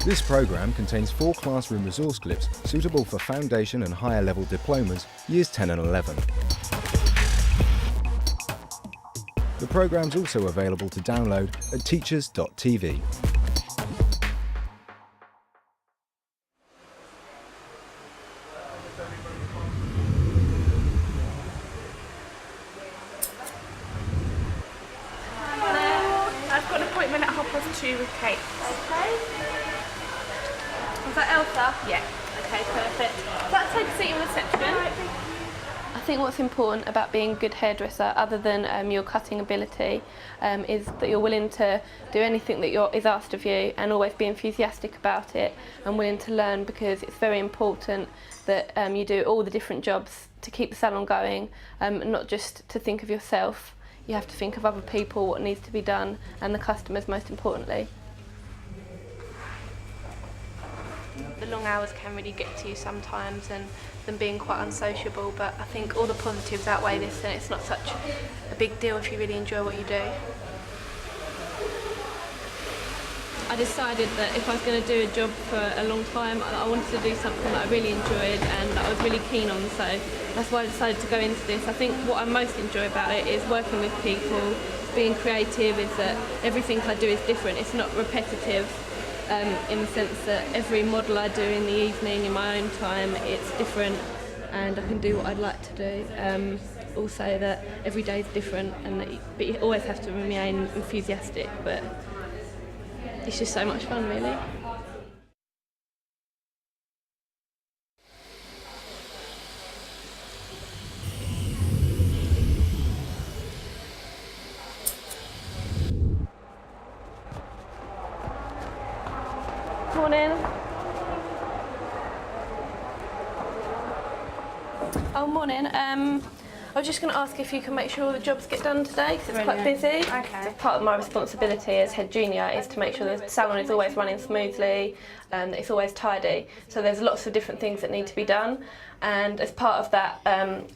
This programme contains 4 classroom resource clips suitable for foundation and higher level diplomas, years 10 and 11. The programme is also available to download at teachers.tv. I've got an appointment at 2:30 with Kate. Okay. Was that Elsa? Yeah. Okay, perfect. Let's take a seat in reception. I think what's important about being a good hairdresser, other than your cutting ability, is that you're willing to do anything that is asked of you and always be enthusiastic about it and willing to learn, because it's very important that you do all the different jobs to keep the salon going, not just to think of yourself. You have to think of other people, what needs to be done, and the customers most importantly. The long hours can really get to you sometimes, and them being quite unsociable, but I think all the positives outweigh this, and it's not such a big deal if you really enjoy what you do. I decided that if I was going to do a job for a long time, I wanted to do something that I really enjoyed and that I was really keen on, so that's why I decided to go into this. I think what I most enjoy about it is working with people, being creative, is that everything I do is different. It's not repetitive in the sense that every model I do in the evening in my own time, it's different and I can do what I'd like to do. Also that every day is different, but you always have to remain enthusiastic, but it's just so much fun really. Morning. Oh, morning. I was just going to ask if you can make sure all the jobs get done today, because it's quite busy. Okay. So part of my responsibility as head junior is to make sure the salon is always running smoothly and it's always tidy. So there's lots of different things that need to be done, and as part of that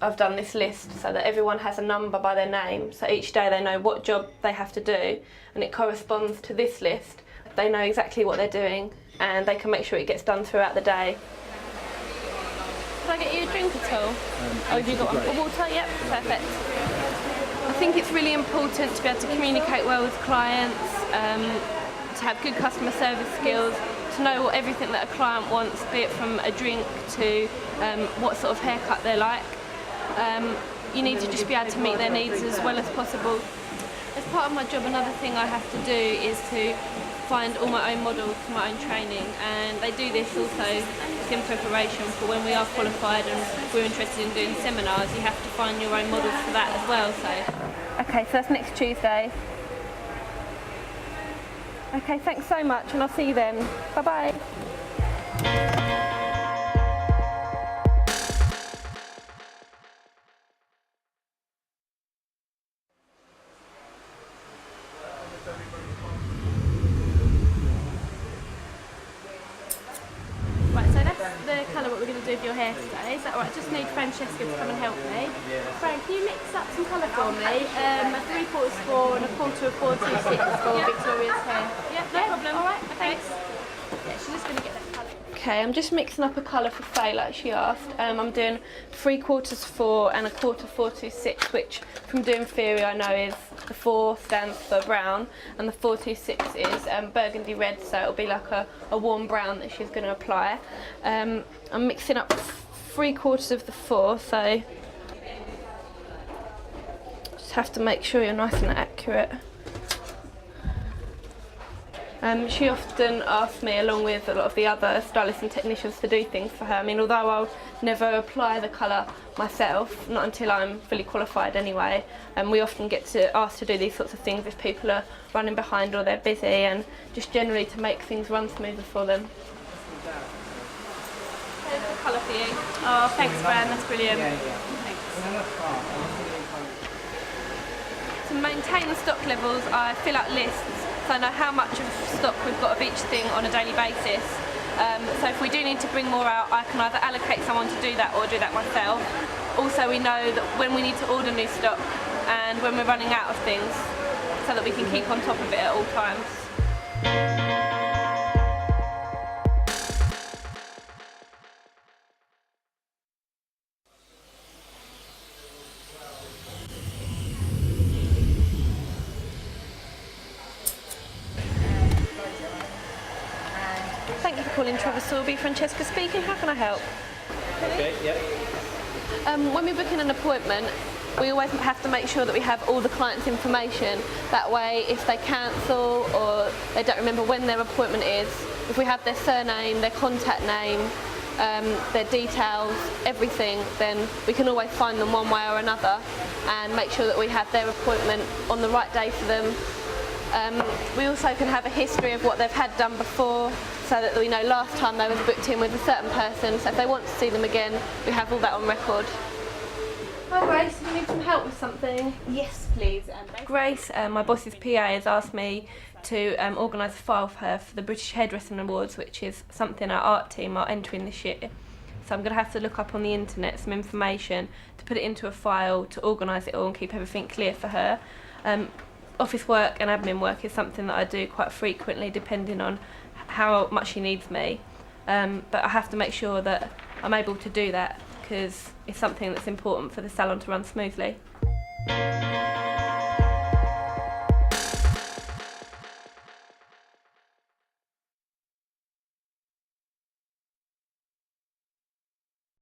I've done this list so that everyone has a number by their name, so each day they know what job they have to do and it corresponds to this list. They know exactly what they're doing and they can make sure it gets done throughout the day. Can I get you a drink at all? Have you got a water? Yep, perfect. I think it's really important to be able to communicate well with clients, to have good customer service skills, to know what everything that a client wants, be it from a drink to what sort of haircut they like. You need to just be able to meet their needs as well as possible. As part of my job, another thing I have to do is to find all my own models for my own training, and they do this also in preparation for when we are qualified and we're interested in doing seminars. You have to find your own models for that as well. So, okay, so that's next Tuesday. Okay, thanks so much, and I'll see you then. Bye bye. Right, so that's the colour what we're going to do with your hair today. Is that right? I just need Francesca to come and help me. Fran, can you mix up some colour for me? A 3/4 for and a quarter of 426 for Victoria's hair. Yeah, no problem. All right, thanks. Yeah, she's just going to get that colour. Okay, I'm just mixing up a colour for Faye like she asked. I'm doing 3/4 4 and a quarter 426, which from doing theory I know is the 4 stands for brown and the 426 is burgundy red, so it'll be like a warm brown that she's going to apply. I'm mixing up 3/4 of the 4, so just have to make sure you're nice and accurate. She often asks me, along with a lot of the other stylists and technicians, to do things for her. I mean, although I'll never apply the colour myself, not until I'm fully qualified anyway, we often get asked to do these sorts of things if people are running behind or they're busy, and just generally to make things run smoother for them. Here's the colour for you. Oh, thanks, Fran, that's brilliant. Thanks. To maintain the stock levels, I fill out lists so I know how much of stock we've got of each thing on a daily basis. So if we do need to bring more out, I can either allocate someone to do that or do that myself. Also, we know that when we need to order new stock and when we're running out of things, so that we can keep on top of it at all times. Thank you for calling Travis Sorby. Francesca speaking. How can I help? Okay, yeah. When we book in an appointment, we always have to make sure that we have all the client's information. That way, if they cancel or they don't remember when their appointment is, if we have their surname, their contact name, their details, everything, then we can always find them one way or another and make sure that we have their appointment on the right day for them. We also can have a history of what they've had done before, so that we know last time they was booked in with a certain person, so if they want to see them again, we have all that on record. Hi Grace, do you need some help with something? Yes, please. Grace, my boss's PA, has asked me to organise a file for her for the British Hairdressing Awards, which is something our art team are entering this year. So I'm going to have to look up on the internet some information to put it into a file to organise it all and keep everything clear for her. Office work and admin work is something that I do quite frequently depending on how much she needs me. But I have to make sure that I'm able to do that because it's something that's important for the salon to run smoothly.